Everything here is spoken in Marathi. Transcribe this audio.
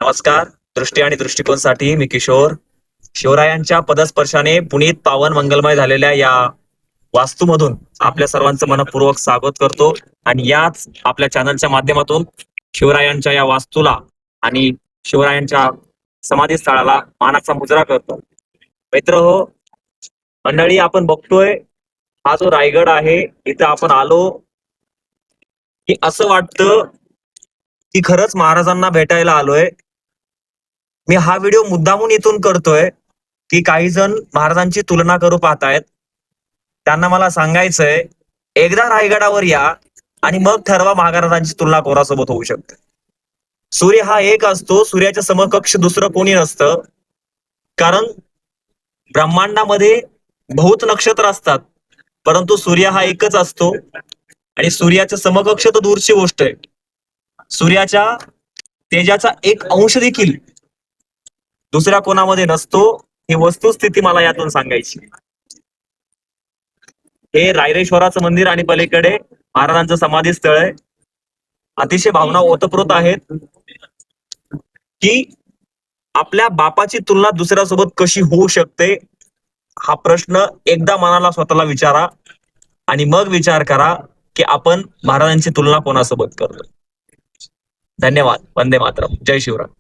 नमस्कार. दृष्टी आणि दृष्टिकोनसाठी मी किशोर. शिवरायांच्या पदस्पर्शाने पुनीत पावन मंगलमय झालेल्या या वास्तूमधून आपल्या सर्वांचं मनपूर्वक स्वागत करतो आणि याच आपल्या चॅनलच्या माध्यमातून शिवरायांच्या या वास्तूला आणि शिवरायांच्या समाधी स्थळाला मानाचा मुजरा करतो. मित्र हो, मंडळी, आपण बघतोय हा जो रायगड आहे, इथं आपण आलो की असं वाटतं की खरंच महाराजांना भेटायला आलोय. मी हा व्हिडिओ मुद्दामून इथून करतोय की काही जण महाराजांची तुलना करू पाहतायत. त्यांना मला सांगायचंय, एकदा रायगडावर या आणि मग ठरवा महाराजांची तुलना कोणासोबत होऊ शकते. सूर्य हा एक असतो, सूर्याच्या समकक्ष दुसरं कोणी नसतं. कारण ब्रह्मांडामध्ये बहुत नक्षत्र असतात, परंतु सूर्य हा एकच असतो आणि सूर्याच्या समकक्ष तर दूरची गोष्ट आहे. सूर्याच्या तेजाचा एक अंश देखील दुसऱ्या कोणामध्ये नसतो. ही वस्तुस्थिती मला यातून सांगायची. हे रायरेश्वराचं मंदिर आणि पलीकडे महाराजांचं समाधी स्थळ आहे. अतिशय भावना ओतप्रोत आहेत की आपल्या बापाची तुलना दुसऱ्यासोबत कशी होऊ शकते. हा प्रश्न एकदा मनाला स्वतःला विचारा आणि मग विचार करा की आपण महाराजांची तुलना कोणासोबत करतो. धन्यवाद. वंदे मातरम. जय शिवराय.